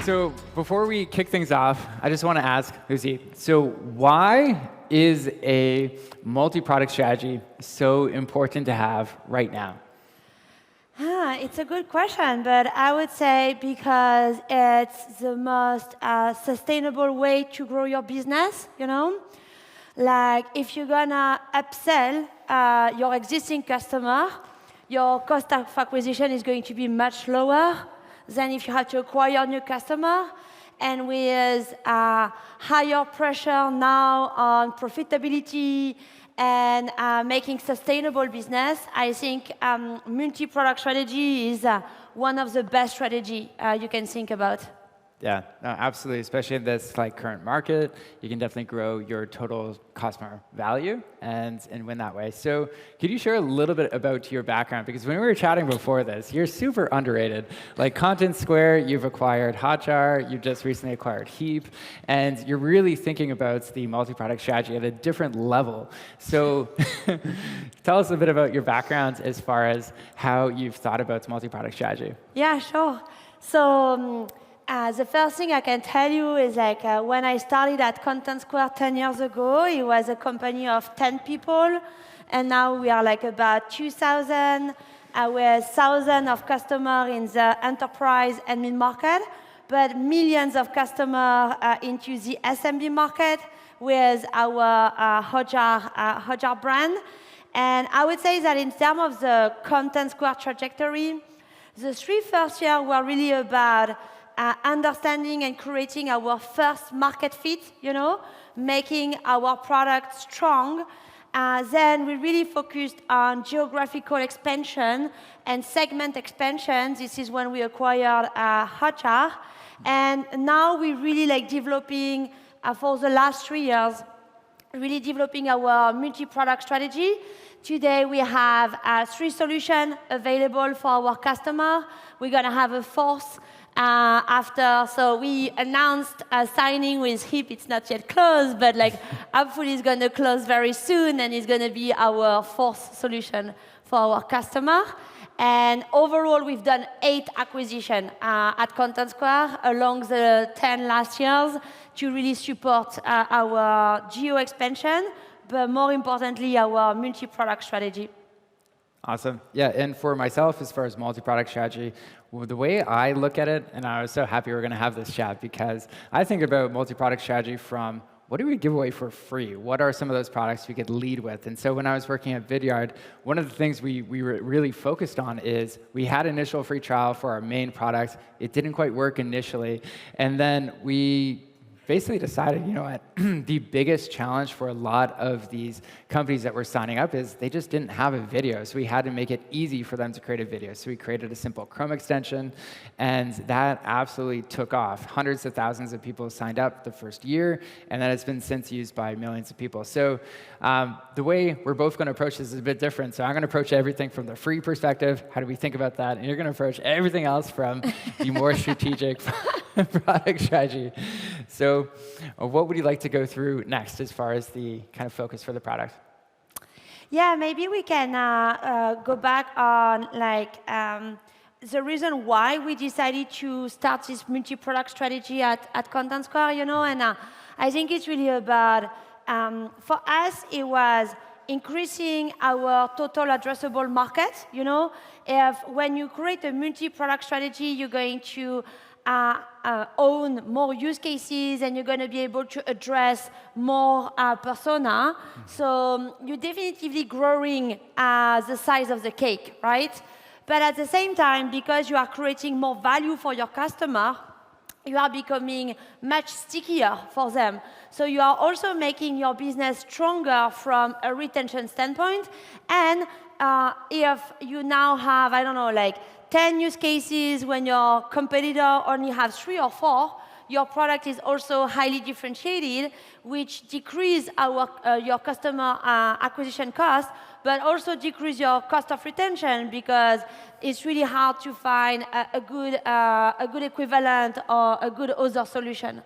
So before we kick things off, I just want to ask Lucie, so why is a multi-product strategy so important to have right now? It's a good question, but I would say because it's the most sustainable way to grow your business, you know? Like, if you're gonna upsell your existing customer, your cost of acquisition is going to be much lower than if you have to acquire a new customer. And with higher pressure now on profitability and making sustainable business, I think multi-product strategy is one of the best strategy you can think about. Yeah, no, absolutely. Especially in this current market, you can definitely grow your total customer value and win that way. So could you share a little bit about your background? Because when we were chatting before this, you're super underrated. Like Contentsquare, you've acquired Hotjar, you just recently acquired Heap, and you're really thinking about the multi-product strategy at a different level. So tell us a bit about your background as far as how you've thought about multi-product strategy. Yeah, sure. So the first thing I can tell you is when I started at Contentsquare 10 years ago, it was a company of 10 people, and now we are about 2,000 with thousands of customers in the enterprise and mid-market, but millions of customers into the SMB market with our Hotjar brand. And I would say that in terms of the Contentsquare trajectory, the first 3 years were really about understanding and creating our first market fit, making our product strong. Then we really focused on geographical expansion and segment expansion. This is when we acquired Hotjar. And now we're really developing, for the last 3 years, really developing our multi-product strategy. Today we have 3 solutions available for our customer. We're going to have a 4th after. So we announced a signing with Heap. It's not yet closed, but hopefully it's going to close very soon, and it's going to be our 4th solution for our customer. And overall, we've done 8 acquisitions at Contentsquare along the 10 last years to really support our geo expansion, but more importantly, our multi-product strategy. Awesome. Yeah, and for myself, as far as multi-product strategy, the way I look at it, and I was so happy we're going to have this chat, because I think about multi-product strategy from what do we give away for free? What are some of those products we could lead with? And so when I was working at Vidyard, one of the things we were really focused on is we had initial free trial for our main product. It didn't quite work initially. And then we basically decided, you know what, the biggest challenge for a lot of these companies that were signing up is they just didn't have a video. So we had to make it easy for them to create a video. So we created a simple Chrome extension, and that absolutely took off. Hundreds of thousands of people signed up the first year, and then it's been since used by millions of people. So the way we're both going to approach this is a bit different. So I'm going to approach everything from the free perspective. How do we think about that? And you're going to approach everything else from the more strategic product strategy. So what would you like to go through next as far as the kind of focus for the product? Yeah, maybe we can go back on the reason why we decided to start this multi-product strategy at Contentsquare, and I think it's really about, for us, it was increasing our total addressable market, If when you create a multi-product strategy, you're going to own more use cases, and you're going to be able to address more persona. So you're definitively growing the size of the cake, right? But at the same time, because you are creating more value for your customer, you are becoming much stickier for them. So you are also making your business stronger from a retention standpoint. And if you now have, 10 use cases when your competitor only has 3 or 4, your product is also highly differentiated, which decrease your customer acquisition cost, but also decrease your cost of retention, because it's really hard to find a good equivalent or a good other solution.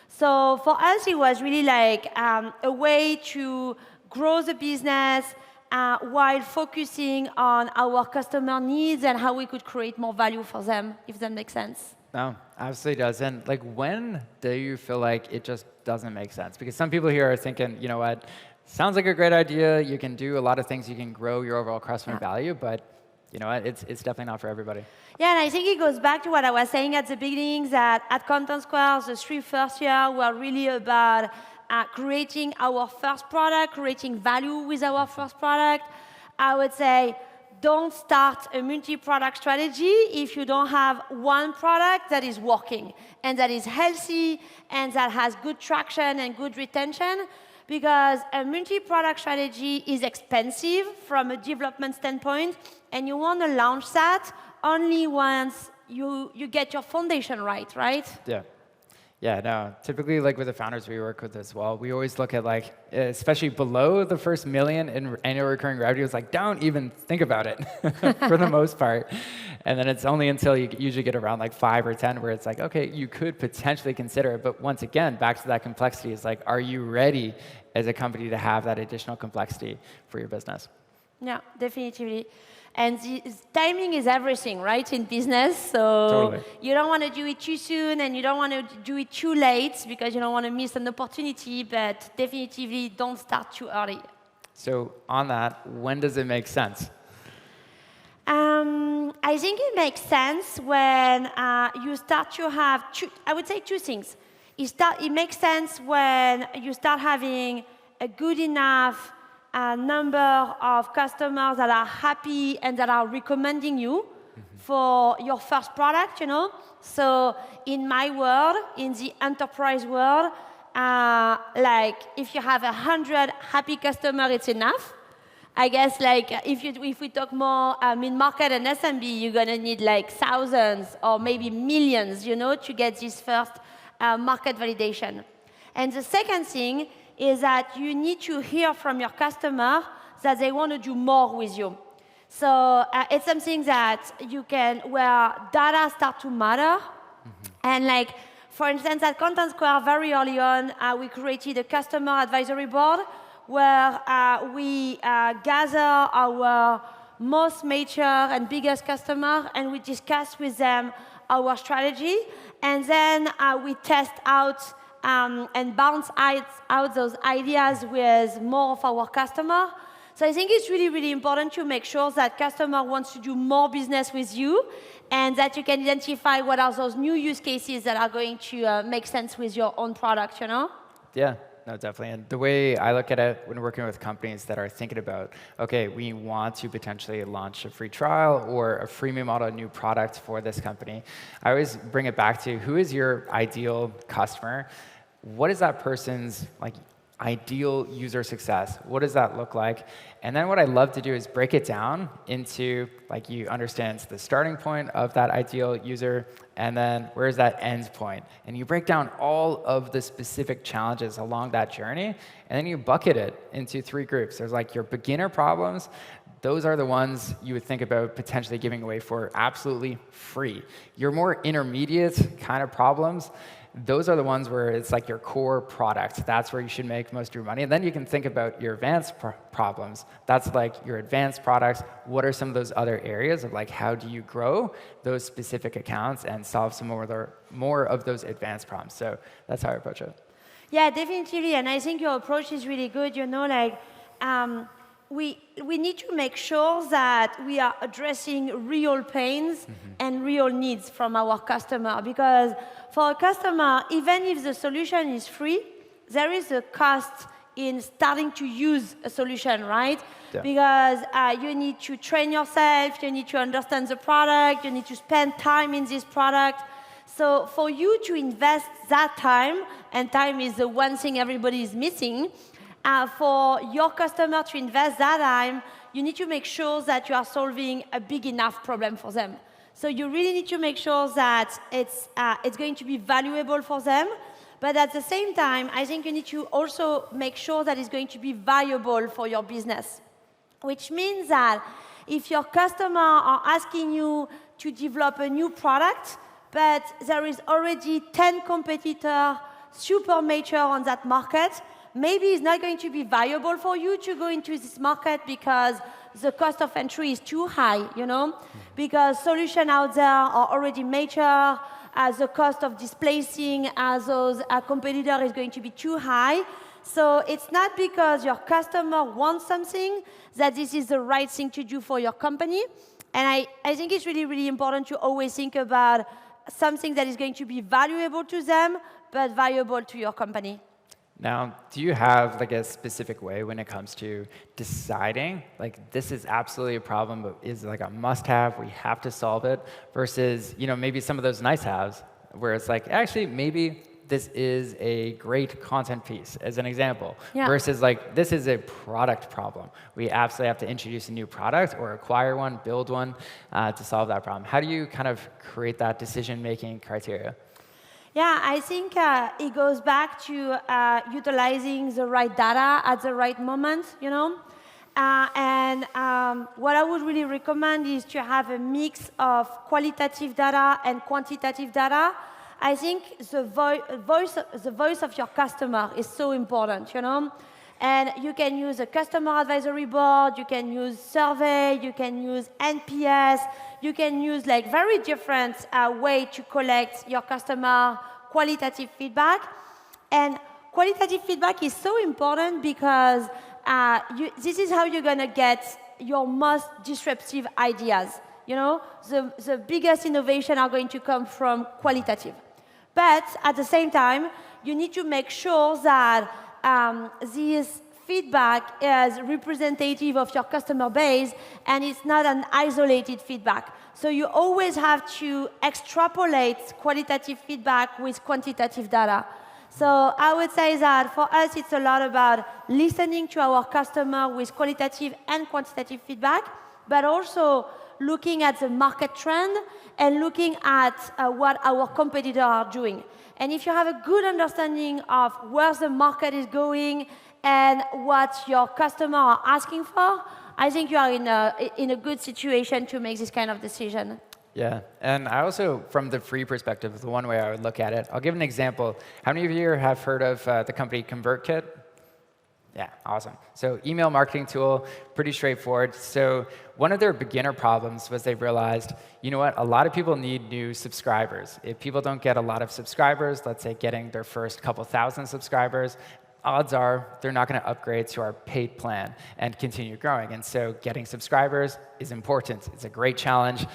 So for us, it was really a way to grow the business while focusing on our customer needs and how we could create more value for them, if that makes sense. No, absolutely does. And like, when do you feel like it just doesn't make sense? Because some people here are thinking, you know what, sounds like a great idea. You can do a lot of things. You can grow your overall customer value, but you know what, it's definitely not for everybody. Yeah, and I think it goes back to what I was saying at the beginning, that at Contentsquare, the first year were really about creating our first product, creating value with our first product. I would say, don't start a multi-product strategy if you don't have one product that is working and that is healthy and that has good traction and good retention, because a multi-product strategy is expensive from a development standpoint, and you want to launch that only once you get your foundation right? Yeah. Yeah, no, typically like with the founders we work with as well, we always look at like, especially below the first $1 million in annual recurring revenue, it's like, don't even think about it for the most part. And then it's only until you usually get around like 5 or 10 where it's like, okay, you could potentially consider it. But once again, back to that complexity, is like, are you ready as a company to have that additional complexity for your business? Yeah, definitely. And timing is everything, right, in business. So Totally. You don't want to do it too soon, and you don't want to do it too late because you don't want to miss an opportunity, but definitively don't start too early. So on that, when does it make sense? I think it makes sense when you start to have, I would say two things. It makes sense when you start having a good enough number of customers that are happy and that are recommending you for your first product, you know. So in my world, in the enterprise world, like if you have 100 happy customers, it's enough. I guess like if we talk more mid-market and SMB, you're gonna need like thousands or maybe millions, you know, to get this first market validation. And the second thing is that you need to hear from your customer that they want to do more with you. So it's something that you can, where data start to matter. And like, for instance, at Contentsquare, very early on, we created a customer advisory board where we gather our most mature and biggest customer, and we discuss with them our strategy. And then we test out and bounce out those ideas with more of our customer. So I think it's really, really important to make sure that customer wants to do more business with you, and that you can identify what are those new use cases that are going to make sense with your own product, you know? Yeah, no, definitely. And the way I look at it when working with companies that are thinking about, okay, we want to potentially launch a free trial or a freemium model, a new product for this company, I always bring it back to, who is your ideal customer? What is that person's like ideal user success? What does that look like? And then what I love to do is break it down into, like, you understand the starting point of that ideal user, and then where's that end point? And you break down all of the specific challenges along that journey, and then you bucket it into 3 groups. There's like your beginner problems. Those are the ones you would think about potentially giving away for absolutely free. Your more intermediate kind of problems, those are the ones where it's like your core product. That's where you should make most of your money. And then you can think about your advanced problems. That's like your advanced products. What are some of those other areas of like, how do you grow those specific accounts and solve some more of those advanced problems? So that's how I approach it. Yeah, definitely. And I think your approach is really good. You know, like we need to make sure that we are addressing real pains and real needs from our customer, because for a customer, even if the solution is free, there is a cost in starting to use a solution, right? Yeah. Because you need to train yourself, you need to understand the product, you need to spend time in this product. So for you to invest that time, and time is the one thing everybody is missing, for your customer to invest that time, you need to make sure that you are solving a big enough problem for them. So you really need to make sure that it's going to be valuable for them. But at the same time, I think you need to also make sure that it's going to be valuable for your business. Which means that if your customer are asking you to develop a new product, but there is already 10 competitors super mature on that market, maybe it's not going to be viable for you to go into this market because the cost of entry is too high, you know? Because solutions out there are already mature, the cost of displacing those competitor is going to be too high. So it's not because your customer wants something that this is the right thing to do for your company. And I think it's really, really important to always think about something that is going to be valuable to them, but valuable to your company. Now, do you have like a specific way when it comes to deciding, like this is absolutely a problem, but is like a must-have, we have to solve it, versus maybe some of those nice-haves, where it's like, actually, maybe this is a great content piece, as an example, versus like this is a product problem. We absolutely have to introduce a new product or acquire one, build one to solve that problem. How do you kind of create that decision-making criteria? Yeah, I think it goes back to utilizing the right data at the right moment, and what I would really recommend is to have a mix of qualitative data and quantitative data. I think the voice of your customer is so important, And you can use a customer advisory board, you can use survey, you can use NPS, you can use like very different way to collect your customer qualitative feedback. And qualitative feedback is so important because this is how you're going to get your most disruptive ideas. The biggest innovation are going to come from qualitative. But at the same time, you need to make sure that this feedback is representative of your customer base and it's not an isolated feedback. So you always have to extrapolate qualitative feedback with quantitative data. So I would say that for us, it's a lot about listening to our customer with qualitative and quantitative feedback, but also looking at the market trend and looking at what our competitors are doing. And if you have a good understanding of where the market is going and what your customers are asking for, I think you are in a good situation to make this kind of decision. Yeah, and I also, from the free perspective, the one way I would look at it, I'll give an example. How many of you have heard of the company ConvertKit? Yeah, awesome. So email marketing tool, pretty straightforward. So one of their beginner problems was they realized, you know what, a lot of people need new subscribers. If people don't get a lot of subscribers, let's say getting their first couple thousand subscribers, odds are they're not going to upgrade to our paid plan and continue growing. And so getting subscribers is important. It's a great challenge.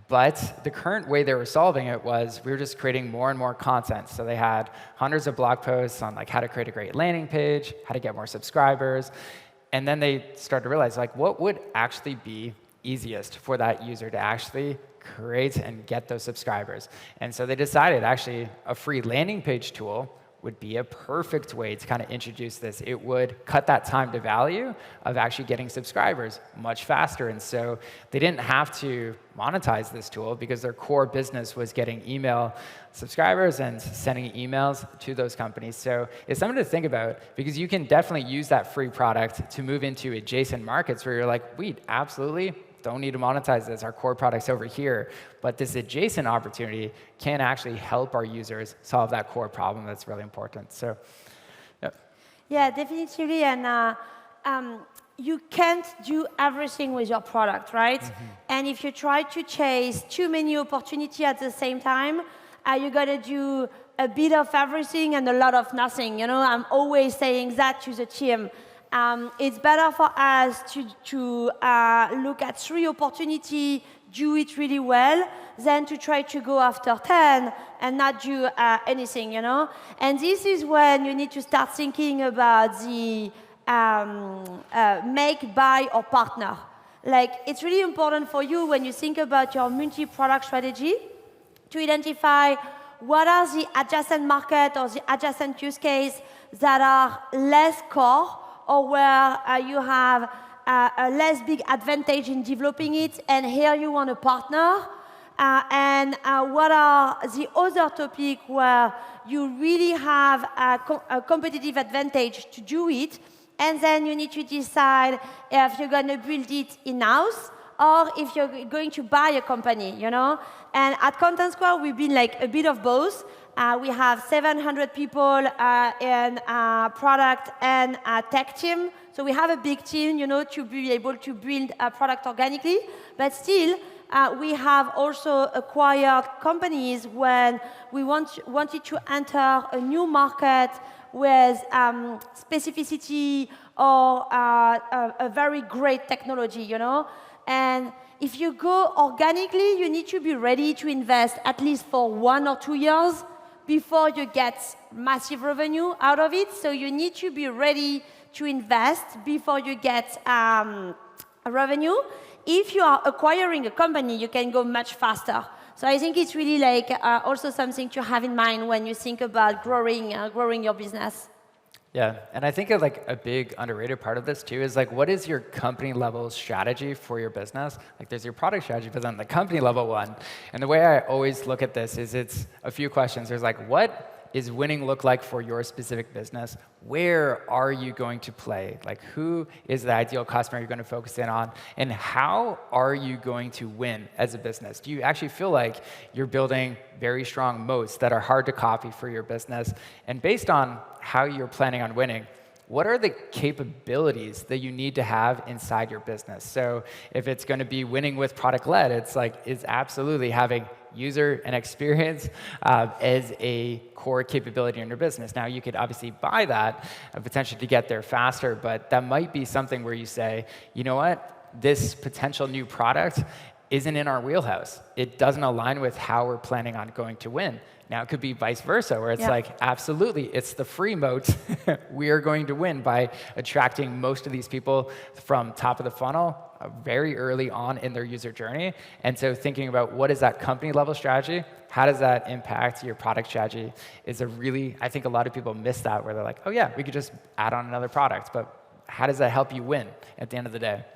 But the current way they were solving it was we were just creating more and more content. So they had hundreds of blog posts on like how to create a great landing page, how to get more subscribers. And then they started to realize like what would actually be easiest for that user to actually create and get those subscribers. And so they decided actually a free landing page tool would be a perfect way to kind of introduce this. It would cut that time to value of actually getting subscribers much faster. And so they didn't have to monetize this tool because their core business was getting email subscribers and sending emails to those companies. So it's something to think about because you can definitely use that free product to move into adjacent markets where you're like, we absolutely don't need to monetize this. Our core product's over here. But this adjacent opportunity can actually help our users solve that core problem that's really important. So, yeah. Yeah, definitely. And you can't do everything with your product, right? Mm-hmm. And if you try to chase too many opportunities at the same time, you got to do a bit of everything and a lot of nothing. I'm always saying that to the team. It's better for us to look at 3 opportunities, do it really well, than to try to go after 10 and not do anything, And this is when you need to start thinking about the make, buy, or partner. Like, it's really important for you when you think about your multi-product strategy to identify what are the adjacent market or the adjacent use case that are less core or where you have a less big advantage in developing it, and here you want a partner, and what are the other topics where you really have a competitive advantage to do it, and then you need to decide if you're going to build it in-house or if you're going to buy a company, And at Contentsquare, we've been like a bit of both. We have 700 people in product and tech team. So we have a big team, to be able to build a product organically. But still, we have also acquired companies when we wanted to enter a new market with specificity or a very great technology, And if you go organically, you need to be ready to invest at least for 1 or 2 years before you get massive revenue out of it. So you need to be ready to invest before you get revenue. If you are acquiring a company, you can go much faster. So I think it's really also something to have in mind when you think about growing your business. Yeah, and I think a big underrated part of this too is what is your company level strategy for your business? There's your product strategy, but then the company level one. And the way I always look at this is it's a few questions. There's what is winning look like for your specific business? Where are you going to play? Who is the ideal customer you're going to focus in on? And how are you going to win as a business? Do you actually feel like you're building very strong moats that are hard to copy for your business? And based on how you're planning on winning, what are the capabilities that you need to have inside your business? So if it's going to be winning with product-led, it's absolutely having user and experience as a core capability in your business. Now, you could obviously buy that potentially to get there faster, but that might be something where you say, you know what, this potential new product isn't in our wheelhouse. It doesn't align with how we're planning on going to win. Now, it could be vice versa, where it's absolutely, it's the free moat. We are going to win by attracting most of these people from top of the funnel very early on in their user journey. And so thinking about what is that company level strategy, how does that impact your product strategy is I think a lot of people miss that, where they're oh yeah, we could just add on another product. But how does that help you win at the end of the day?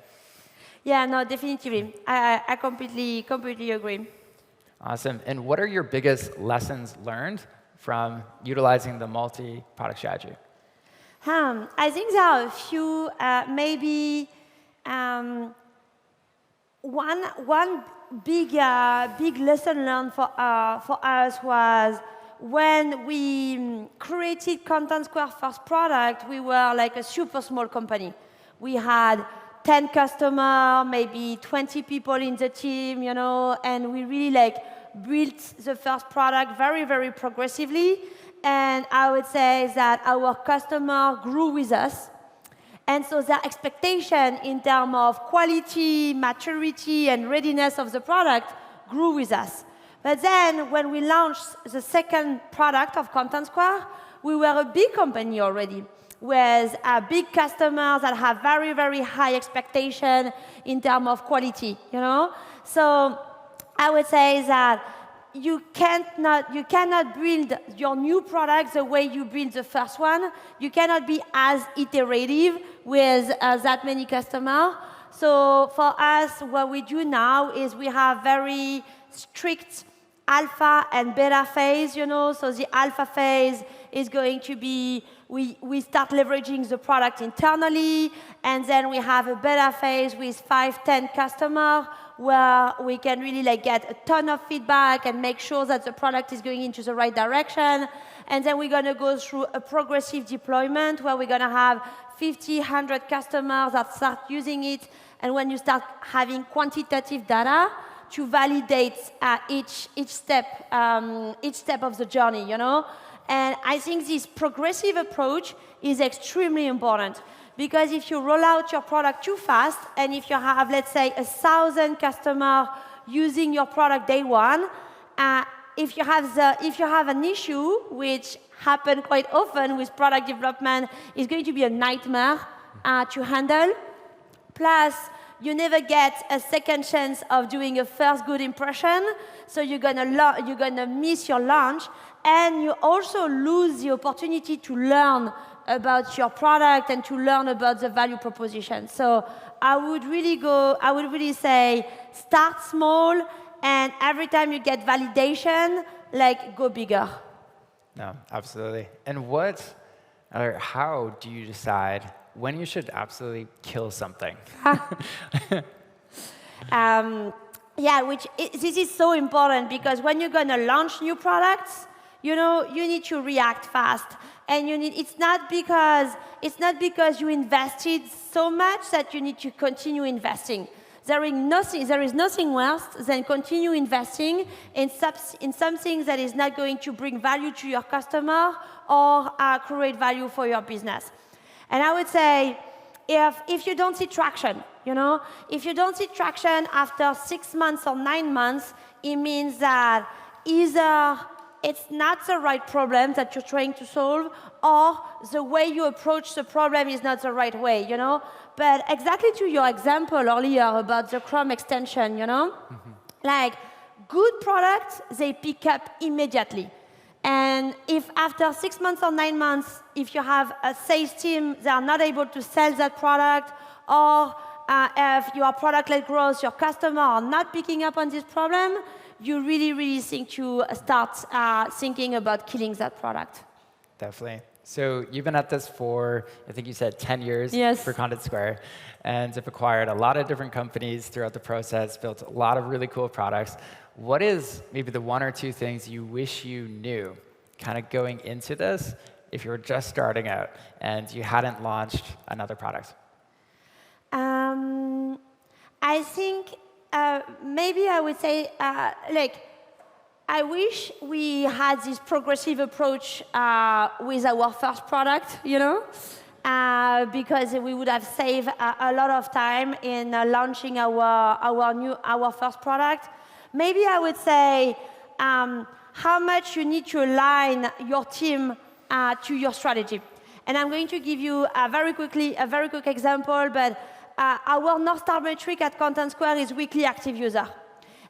Yeah, no, definitely. I completely agree. Awesome. And what are your biggest lessons learned from utilizing the multi-product strategy? I think there are a few. Maybe one big lesson learned for us was when we created Contentsquare first product, we were a super small company. We had 10 customers, maybe 20 people in the team, and we really built the first product very, very progressively. And I would say that our customer grew with us. And so their expectation in terms of quality, maturity, and readiness of the product grew with us. But then when we launched the second product of Contentsquare, we were a big company already, with big customers that have very, very high expectation in terms of quality, So I would say that you cannot build your new product the way you build the first one. You cannot be as iterative with that many customers. So for us, what we do now is we have very strict alpha and beta phase, So the alpha phase is going to be we start leveraging the product internally, and then we have a beta phase with 5-10 customers where we can really get a ton of feedback and make sure that the product is going into the right direction. And then we're going to go through a progressive deployment where we're going to have 50, 100 customers that start using it. And when you start having quantitative data to validate each step of the journey, And I think this progressive approach is extremely important, because if you roll out your product too fast, and if you have, let's say, 1,000 customers using your product day one, if you have an issue, which happens quite often with product development, it's going to be a nightmare to handle. Plus, you never get a second chance of doing a first good impression, so you're gonna miss your launch, and you also lose the opportunity to learn about your product and to learn about the value proposition. So I would really say start small, and every time you get validation, go bigger. No, absolutely. And how do you decide when you should absolutely kill something? This is so important, because when you're going to launch new products, you know, you need to react fast. And it's not because you invested so much that you need to continue investing. There is nothing worse than continue investing in something that is not going to bring value to your customer or create value for your business. And I would say, if you don't see traction, you know, if you don't see traction after 6 months or 9 months, it means that either it's not the right problem that you're trying to solve, or the way you approach the problem is not the right way, you know? But exactly to your example earlier about the Chrome extension, you know? Like, good products, they pick up immediately. And if after 6 months or 9 months, if you have a sales team, they are not able to sell that product, or if your product-led growth, your customer are not picking up on this problem, you really, really think to start thinking about killing that product. Definitely. So you've been at this for, I think you said 10 years for Contentsquare, and have acquired a lot of different companies throughout the process, built a lot of really cool products. What is maybe the 1 or 2 things you wish you knew kind of going into this if you were just starting out and you hadn't launched another product? I think maybe I would say, I wish we had this progressive approach with our first product, you know, because we would have saved a lot of time in launching our first product. Maybe I would say how much you need to align your team to your strategy. And I'm going to give you a very quick example, but our North Star metric at Contentsquare is weekly active user.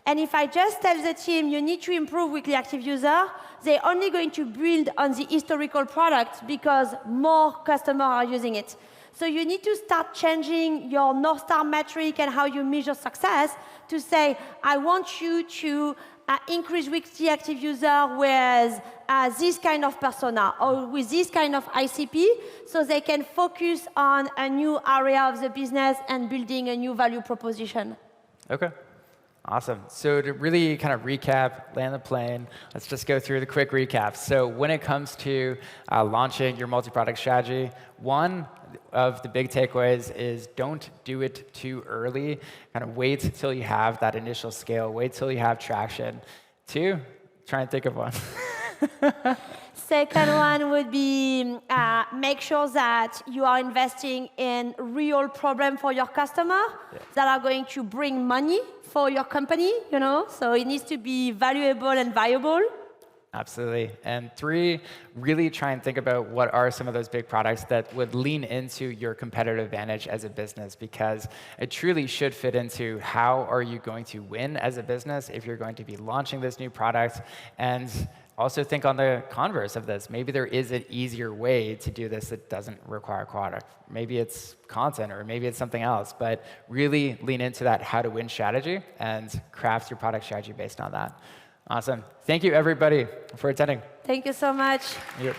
And if I just tell the team, you need to improve weekly active user, they're only going to build on the historical product because more customers are using it. So you need to start changing your North Star metric and how you measure success to say, I want you to increase weekly active user with this kind of persona or with this kind of ICP, so they can focus on a new area of the business and building a new value proposition. OK. Awesome. So to really kind of recap, land the plane, let's just go through the quick recap. So when it comes to launching your multi-product strategy, one of the big takeaways is don't do it too early. Kind of wait till you have that initial scale. Wait till you have traction. 2, try and think of one. Second one would be make sure that you are investing in real problems for your customer that are going to bring money for your company, you know? So it needs to be valuable and viable. Absolutely. And 3, really try and think about what are some of those big products that would lean into your competitive advantage as a business, because it truly should fit into how are you going to win as a business if you're going to be launching this new product. And also think on the converse of this. Maybe there is an easier way to do this that doesn't require product. Maybe it's content, or maybe it's something else. But really lean into that how to win strategy and craft your product strategy based on that. Awesome. Thank you, everybody, for attending. Thank you so much. Yep.